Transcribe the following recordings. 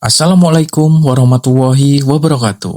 Assalamualaikum warahmatullahi wabarakatuh.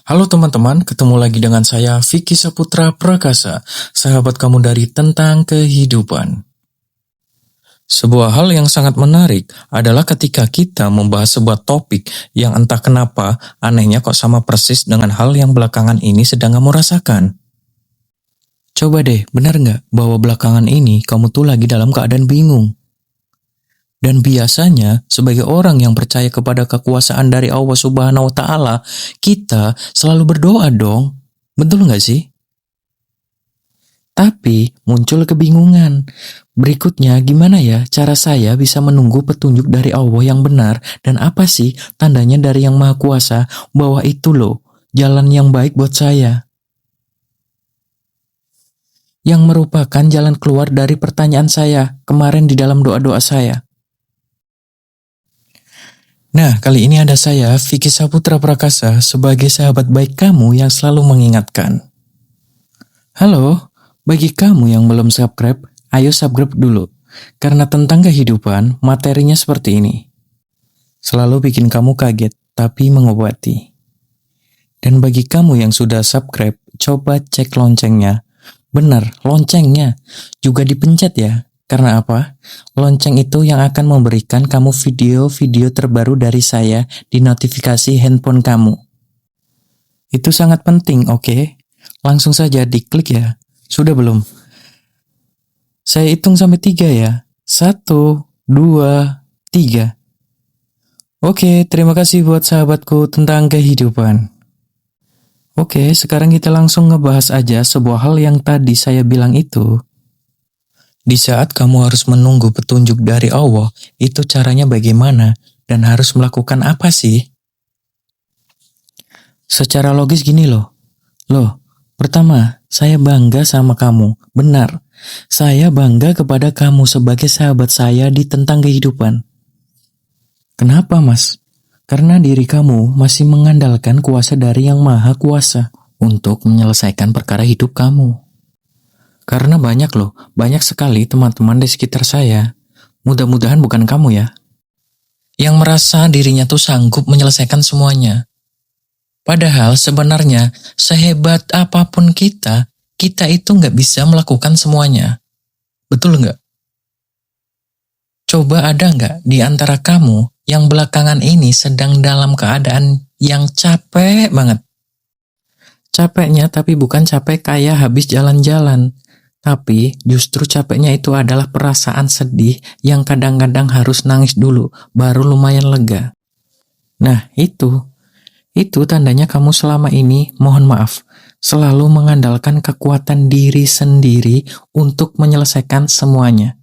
Halo teman-teman, ketemu lagi dengan saya Vicky Saputra Prakasa, sahabat kamu dari Tentang Kehidupan. Sebuah hal yang sangat menarik adalah ketika kita membahas sebuah topik yang entah kenapa anehnya kok sama persis dengan hal yang belakangan ini sedang kamu rasakan. Coba deh, benar nggak bahwa belakangan ini kamu tuh lagi dalam keadaan bingung? Dan biasanya, sebagai orang yang percaya kepada kekuasaan dari Allah Subhanahu wa Ta'ala, kita selalu berdoa dong. Betul nggak sih? Tapi muncul kebingungan. Berikutnya, gimana ya cara saya bisa menunggu petunjuk dari Allah yang benar, dan apa sih tandanya dari Yang Maha Kuasa bahwa itu loh jalan yang baik buat saya? Yang merupakan jalan keluar dari pertanyaan saya kemarin di dalam doa-doa saya. Nah, kali ini ada saya, Vicky Saputra Prakasa, sebagai sahabat baik kamu yang selalu mengingatkan. Halo, bagi kamu yang belum subscribe, ayo subscribe dulu. Karena tentang kehidupan, materinya seperti ini. Selalu bikin kamu kaget, tapi mengobati. Dan bagi kamu yang sudah subscribe, coba cek loncengnya. Benar, loncengnya. Juga dipencet ya. Karena apa? Lonceng itu yang akan memberikan kamu video-video terbaru dari saya di notifikasi handphone kamu. Itu sangat penting, oke? Langsung saja diklik ya. Sudah belum? Saya hitung sampai 3 ya. 1, 2, 3. Oke, terima kasih buat sahabatku tentang kehidupan. Oke, sekarang kita langsung ngebahas aja sebuah hal yang tadi saya bilang itu. Di saat kamu harus menunggu petunjuk dari Allah, itu caranya bagaimana dan harus melakukan apa sih? Secara logis gini loh. Pertama, saya bangga sama kamu. Benar, saya bangga kepada kamu sebagai sahabat saya di Tentang Kehidupan. Kenapa, Mas? Karena diri kamu masih mengandalkan kuasa dari Yang Maha Kuasa untuk menyelesaikan perkara hidup kamu. Karena banyak sekali teman-teman di sekitar saya, mudah-mudahan bukan kamu ya, yang merasa dirinya tuh sanggup menyelesaikan semuanya. Padahal sebenarnya sehebat apapun kita itu nggak bisa melakukan semuanya. Betul nggak? Coba ada nggak di antara kamu yang belakangan ini sedang dalam keadaan yang capek banget? Capeknya tapi bukan capek kayak habis jalan-jalan. Tapi justru capeknya itu adalah perasaan sedih yang kadang-kadang harus nangis dulu, baru lumayan lega. Nah, itu tandanya kamu selama ini, mohon maaf, selalu mengandalkan kekuatan diri sendiri untuk menyelesaikan semuanya.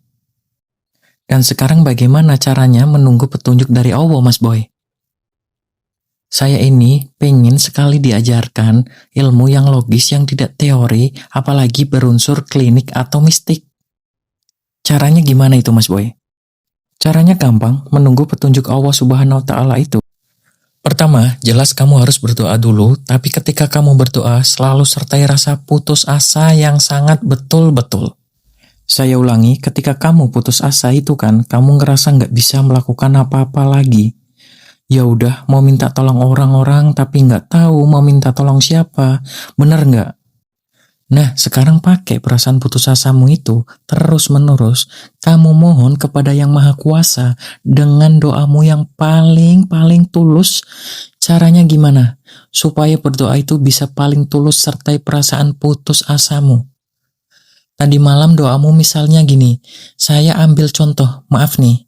Dan sekarang bagaimana caranya menunggu petunjuk dari Allah, Mas Boy? Saya ini pengen sekali diajarkan ilmu yang logis yang tidak teori, apalagi berunsur klinik atau mistik. Caranya gimana itu, Mas Boy? Caranya gampang, menunggu petunjuk Allah Subhanahu wa Ta'ala itu. Pertama, jelas kamu harus berdoa dulu, tapi ketika kamu berdoa, selalu sertai rasa putus asa yang sangat betul-betul. Saya ulangi, ketika kamu putus asa itu kan, kamu ngerasa nggak bisa melakukan apa-apa lagi. Ya udah, mau minta tolong orang-orang tapi nggak tahu mau minta tolong siapa, bener nggak? Nah, sekarang pakai perasaan putus asamu itu terus-menerus, kamu mohon kepada Yang Maha Kuasa dengan doamu yang paling tulus. Caranya gimana? Supaya berdoa itu bisa paling tulus sertai perasaan putus asamu. Tadi malam doamu misalnya gini, saya ambil contoh, maaf nih.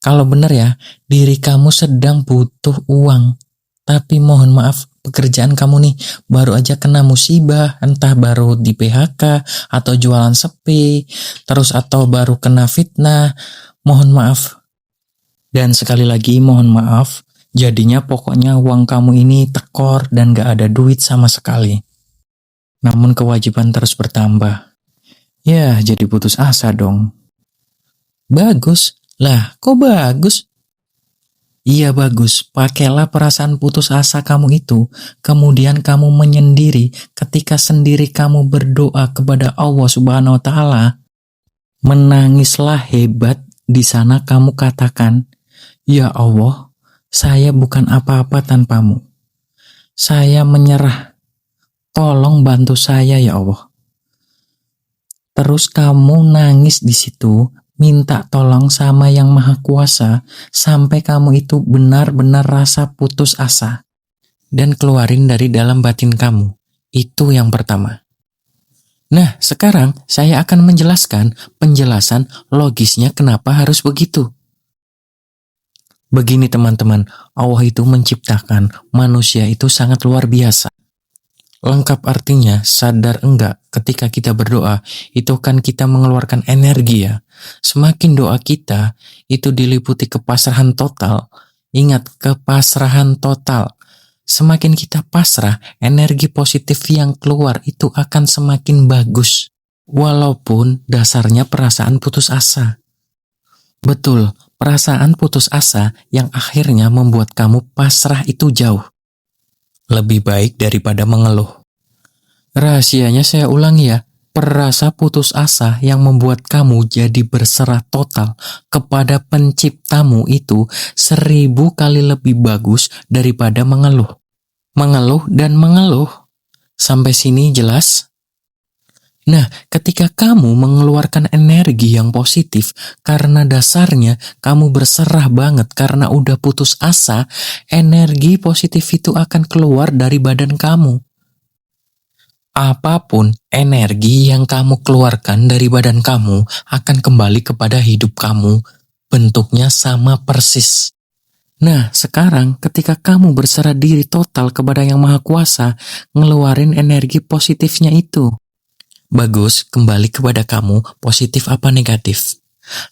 Kalau benar ya, diri kamu sedang butuh uang. Tapi mohon maaf, pekerjaan kamu nih baru aja kena musibah, entah baru di PHK, atau jualan sepi, terus atau baru kena fitnah. Mohon maaf. Dan sekali lagi mohon maaf, jadinya pokoknya uang kamu ini tekor dan gak ada duit sama sekali. Namun kewajiban terus bertambah. Ya, jadi putus asa dong. Bagus. Lah, kok bagus? Iya bagus, pakailah perasaan putus asa kamu itu, kemudian kamu menyendiri ketika sendiri kamu berdoa kepada Allah Subhanahu wa Ta'ala. Menangislah hebat, di sana kamu katakan, Ya Allah, Saya bukan apa-apa tanpamu. Saya menyerah. Tolong bantu saya ya Allah. Terus kamu nangis di situ, minta tolong sama Yang Maha Kuasa, sampai kamu itu benar-benar rasa putus asa. Dan keluarin dari dalam batin kamu. Itu yang pertama. Nah, sekarang saya akan menjelaskan penjelasan logisnya kenapa harus begitu. Begini teman-teman, Allah itu menciptakan manusia itu sangat luar biasa. Lengkap artinya, sadar enggak ketika kita berdoa, itu kan kita mengeluarkan energi ya. Semakin doa kita itu diliputi kepasrahan total. Ingat, kepasrahan total. Semakin kita pasrah, energi positif yang keluar itu akan semakin bagus. Walaupun dasarnya perasaan putus asa. Betul, perasaan putus asa yang akhirnya membuat kamu pasrah itu jauh. Lebih baik daripada mengeluh. Rahasianya saya ulangi ya, perasa putus asa yang membuat kamu jadi berserah total kepada penciptamu itu 1000 kali lebih bagus daripada mengeluh. Mengeluh dan mengeluh. Sampai sini jelas? Nah, ketika kamu mengeluarkan energi yang positif karena dasarnya kamu berserah banget karena udah putus asa, energi positif itu akan keluar dari badan kamu. Apapun energi yang kamu keluarkan dari badan kamu akan kembali kepada hidup kamu. Bentuknya sama persis. Nah, sekarang ketika kamu berserah diri total kepada Yang Maha Kuasa, ngeluarin energi positifnya itu. Bagus, kembali kepada kamu, positif apa negatif?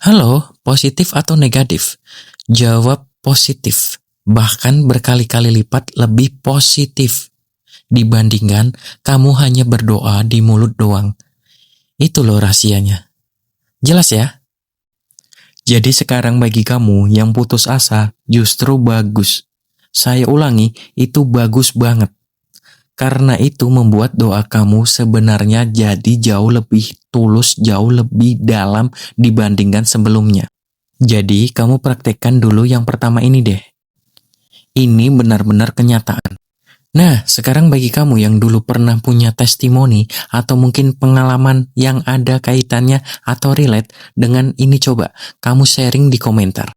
Halo, positif atau negatif? Jawab positif, bahkan berkali-kali lipat lebih positif dibandingkan kamu hanya berdoa di mulut doang. Itu loh rahasianya. Jelas ya? Jadi sekarang bagi kamu yang putus asa, justru bagus. Saya ulangi, itu bagus banget. Karena itu membuat doa kamu sebenarnya jadi jauh lebih tulus, jauh lebih dalam dibandingkan sebelumnya. Jadi kamu praktekkan dulu yang pertama ini deh. Ini benar-benar kenyataan. Nah, sekarang bagi kamu yang dulu pernah punya testimoni atau mungkin pengalaman yang ada kaitannya atau relate dengan ini, coba kamu sharing di komentar.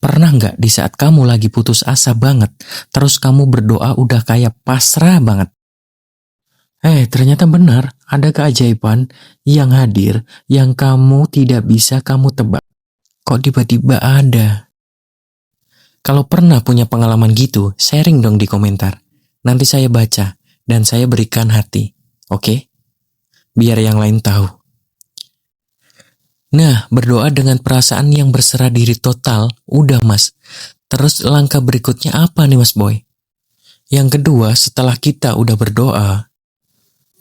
Pernah nggak di saat kamu lagi putus asa banget, terus kamu berdoa udah kayak pasrah banget? Ternyata benar, ada keajaiban yang hadir yang kamu tidak bisa kamu tebak. Kok tiba-tiba ada? Kalau pernah punya pengalaman gitu, sharing dong di komentar. Nanti saya baca dan saya berikan hati, oke? Biar yang lain tahu. Nah, berdoa dengan perasaan yang berserah diri total, udah mas. Terus langkah berikutnya apa nih mas boy? Yang kedua, setelah kita udah berdoa,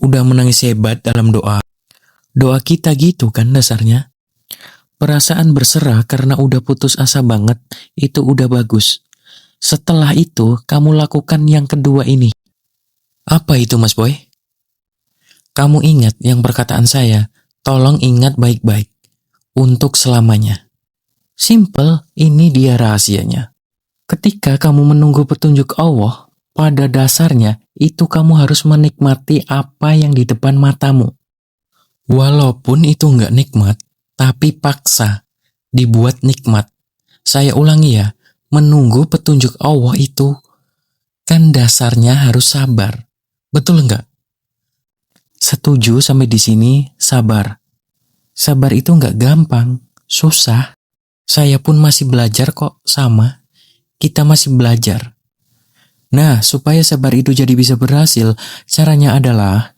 udah menangis hebat dalam doa. Doa kita gitu kan dasarnya. Perasaan berserah karena udah putus asa banget, itu udah bagus. Setelah itu, kamu lakukan yang kedua ini. Apa itu mas boy? Kamu ingat yang perkataan saya, tolong ingat baik-baik. Untuk selamanya. Simple, ini dia rahasianya. Ketika kamu menunggu petunjuk Allah, pada dasarnya itu kamu harus menikmati apa yang di depan matamu. Walaupun itu nggak nikmat, tapi paksa, dibuat nikmat. Saya ulangi ya, menunggu petunjuk Allah itu kan dasarnya harus sabar. Betul nggak? Setuju sampai di sini, sabar. Sabar itu nggak gampang, susah. Saya pun masih belajar kok, sama. Kita masih belajar. Nah, supaya sabar itu jadi bisa berhasil, caranya adalah,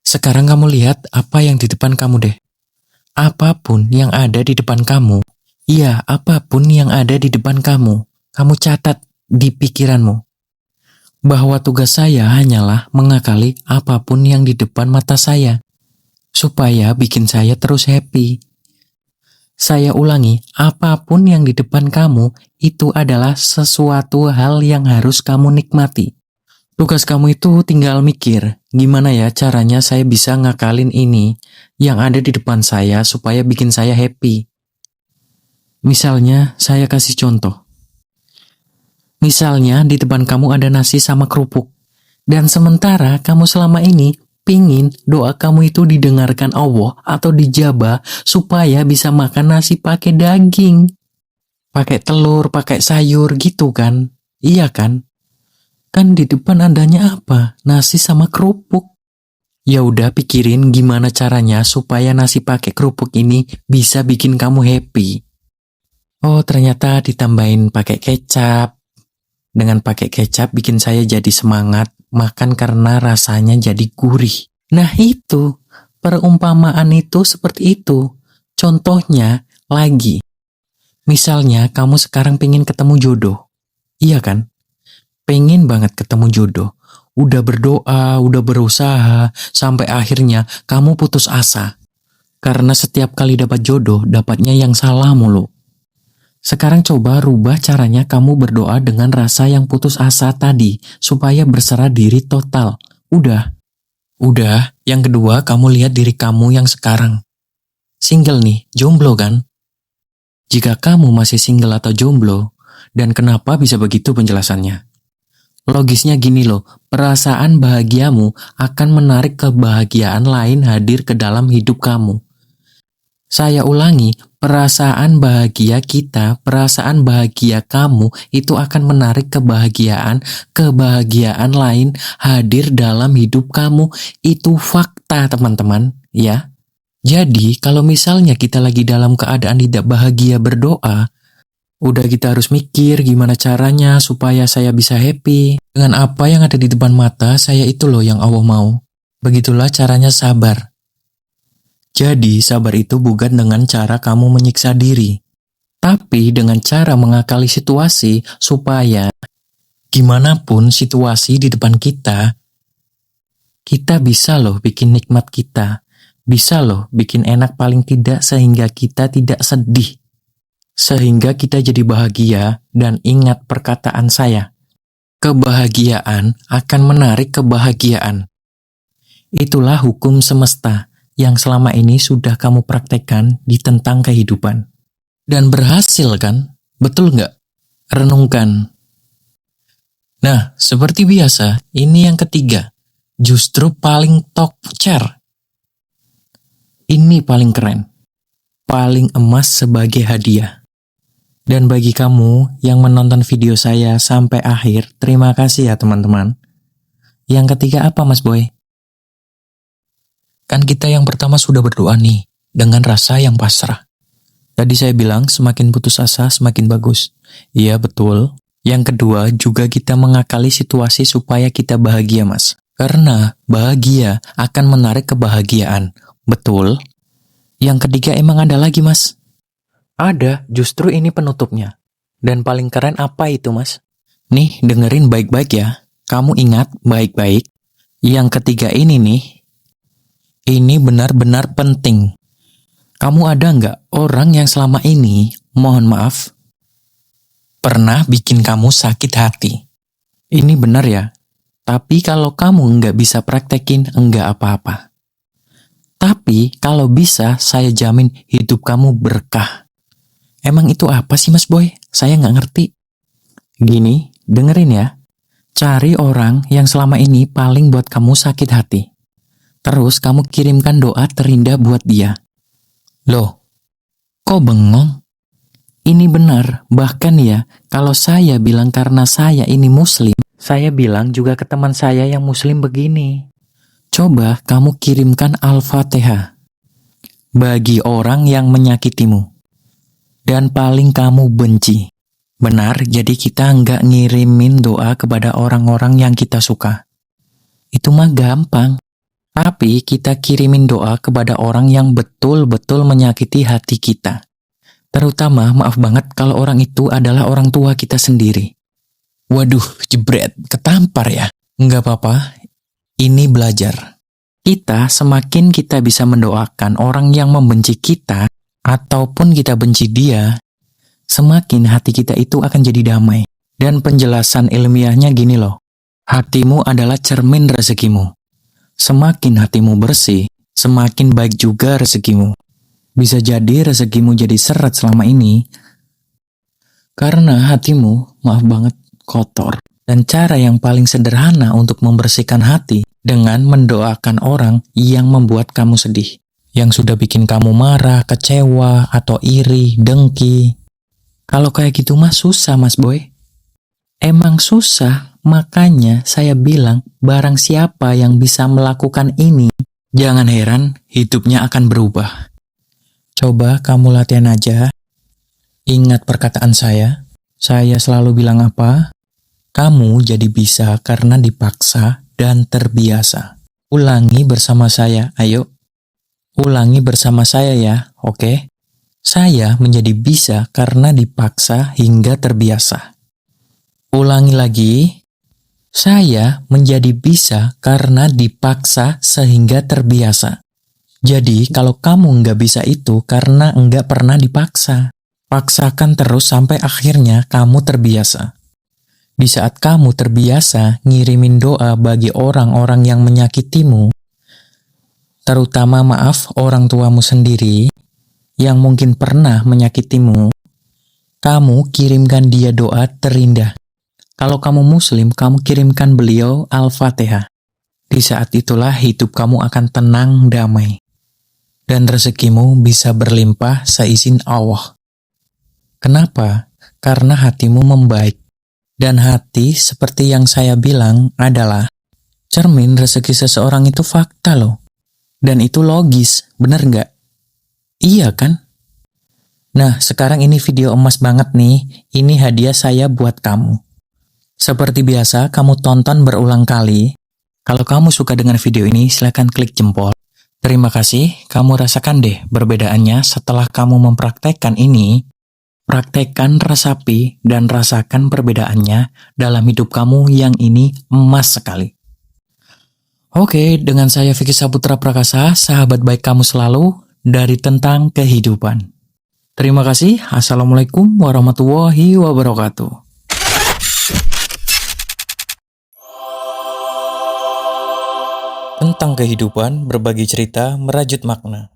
sekarang kamu lihat apa yang di depan kamu deh. Apapun yang ada di depan kamu, iya, apapun yang ada di depan kamu catat di pikiranmu. Bahwa tugas saya hanyalah mengakali apapun yang di depan mata saya. Supaya bikin saya terus happy. Saya ulangi, apapun yang di depan kamu, itu adalah sesuatu hal yang harus kamu nikmati. Tugas kamu itu tinggal mikir, gimana ya caranya saya bisa ngakalin ini yang ada di depan saya supaya bikin saya happy. Misalnya, saya kasih contoh. Misalnya di depan kamu ada nasi sama kerupuk. Dan sementara kamu selama ini pingin doa kamu itu didengarkan Allah atau dijabah supaya bisa makan nasi pakai daging. Pakai telur, pakai sayur gitu kan. Iya kan? Kan di depan adanya apa? Nasi sama kerupuk. Ya udah pikirin gimana caranya supaya nasi pakai kerupuk ini bisa bikin kamu happy. Oh, ternyata ditambahin pakai kecap. Dengan pakai kecap bikin saya jadi semangat makan karena rasanya jadi gurih. Nah itu, perumpamaan itu seperti itu. Contohnya lagi. Misalnya kamu sekarang pengen ketemu jodoh. Iya kan? Pengen banget ketemu jodoh. Udah berdoa, udah berusaha, sampai akhirnya kamu putus asa. Karena setiap kali dapat jodoh, dapatnya yang salah mulu. Sekarang coba rubah caranya kamu berdoa dengan rasa yang putus asa tadi, supaya berserah diri total. Udah. Yang kedua, kamu lihat diri kamu yang sekarang. Single nih, jomblo kan? Jika kamu masih single atau jomblo, dan kenapa bisa begitu penjelasannya? Logisnya gini loh, perasaan bahagiamu akan menarik kebahagiaan lain hadir ke dalam hidup kamu. Saya ulangi, perasaan bahagia kita, perasaan bahagia kamu itu akan menarik kebahagiaan lain hadir dalam hidup kamu. Itu fakta teman-teman, ya. Jadi kalau misalnya kita lagi dalam keadaan tidak bahagia berdoa, udah kita harus mikir gimana caranya supaya saya bisa happy. Dengan apa yang ada di depan mata, saya itu loh yang Allah mau. Begitulah caranya sabar. Jadi, sabar itu bukan dengan cara kamu menyiksa diri, tapi dengan cara mengakali situasi supaya gimana pun situasi di depan kita bisa loh bikin nikmat kita, bisa loh bikin enak paling tidak sehingga kita tidak sedih, sehingga kita jadi bahagia. Dan ingat perkataan saya, kebahagiaan akan menarik kebahagiaan. Itulah hukum semesta yang selama ini sudah kamu praktekkan di tentang kehidupan. Dan berhasil kan? Betul nggak? Renungkan. Nah, seperti biasa, ini yang ketiga. Justru paling top chair. Ini paling keren. Paling emas sebagai hadiah. Dan bagi kamu yang menonton video saya sampai akhir, terima kasih ya teman-teman. Yang ketiga apa Mas Boy? Kan kita yang pertama sudah berdoa nih, dengan rasa yang pasrah. Tadi saya bilang semakin putus asa semakin bagus. Iya betul. Yang kedua juga kita mengakali situasi supaya kita bahagia Mas. Karena bahagia akan menarik kebahagiaan. Betul. Yang ketiga emang ada lagi Mas? Ada, justru ini penutupnya. Dan paling keren apa itu Mas? Nih dengerin baik-baik ya. Kamu ingat baik-baik. Yang ketiga ini nih, ini benar-benar penting. Kamu ada nggak orang yang selama ini, mohon maaf, pernah bikin kamu sakit hati? Ini benar ya, tapi kalau kamu nggak bisa praktekin, nggak apa-apa. Tapi kalau bisa, saya jamin hidup kamu berkah. Emang itu apa sih Mas Boy? Saya nggak ngerti. Gini, dengerin ya. Cari orang yang selama ini paling buat kamu sakit hati. Terus kamu kirimkan doa terindah buat dia. Loh, kok bengong? Ini benar, bahkan ya, kalau saya bilang karena saya ini muslim, saya bilang juga ke teman saya yang muslim begini. Coba kamu kirimkan Al-Fatihah bagi orang yang menyakitimu dan paling kamu benci. Benar, jadi kita nggak ngirimin doa kepada orang-orang yang kita suka. Itu mah gampang. Tapi kita kirimin doa kepada orang yang betul-betul menyakiti hati kita. Terutama, maaf banget kalau orang itu adalah orang tua kita sendiri. Waduh, jebret, ketampar ya. Nggak apa-apa, ini belajar. Semakin kita bisa mendoakan orang yang membenci kita, ataupun kita benci dia, semakin hati kita itu akan jadi damai. Dan penjelasan ilmiahnya gini loh, hatimu adalah cermin rezekimu. Semakin hatimu bersih, semakin baik juga rezekimu. Bisa jadi rezekimu jadi seret selama ini, karena hatimu, maaf banget, kotor. Dan cara yang paling sederhana untuk membersihkan hati dengan mendoakan orang yang membuat kamu sedih. Yang sudah bikin kamu marah, kecewa, atau iri, dengki. Kalau kayak gitu mah susah, Mas Boy. Emang susah, makanya saya bilang barang siapa yang bisa melakukan ini, jangan heran hidupnya akan berubah. Coba kamu latihan aja. Ingat perkataan saya selalu bilang apa? Kamu jadi bisa karena dipaksa dan terbiasa. Ulangi bersama saya, ayo. Ulangi bersama saya ya, oke? Saya menjadi bisa karena dipaksa hingga terbiasa. Ulangi lagi. Saya menjadi bisa karena dipaksa sehingga terbiasa. Jadi, kalau kamu nggak bisa itu karena nggak pernah dipaksa. Paksakan terus sampai akhirnya kamu terbiasa. Di saat kamu terbiasa ngirimin doa bagi orang-orang yang menyakitimu, terutama maaf orang tuamu sendiri, yang mungkin pernah menyakitimu, kamu kirimkan dia doa terindah. Kalau kamu muslim, kamu kirimkan beliau Al-Fatihah. Di saat itulah hidup kamu akan tenang, damai. Dan rezekimu bisa berlimpah seizin Allah. Kenapa? Karena hatimu membaik. Dan hati, seperti yang saya bilang, adalah cermin rezeki seseorang itu fakta loh. Dan itu logis, bener nggak? Iya kan? Nah, sekarang ini video emas banget nih. Ini hadiah saya buat kamu. Seperti biasa, kamu tonton berulang kali. Kalau kamu suka dengan video ini, silahkan klik jempol. Terima kasih, kamu rasakan deh perbedaannya setelah kamu mempraktekkan ini. Praktekkan, resapi, dan rasakan perbedaannya dalam hidup kamu yang ini emas sekali. Oke, dengan saya Vicky Saputra Prakasa, sahabat baik kamu selalu, dari Tentang Kehidupan. Terima kasih, Assalamualaikum warahmatullahi wabarakatuh. Tentang Kehidupan, berbagi cerita, merajut makna.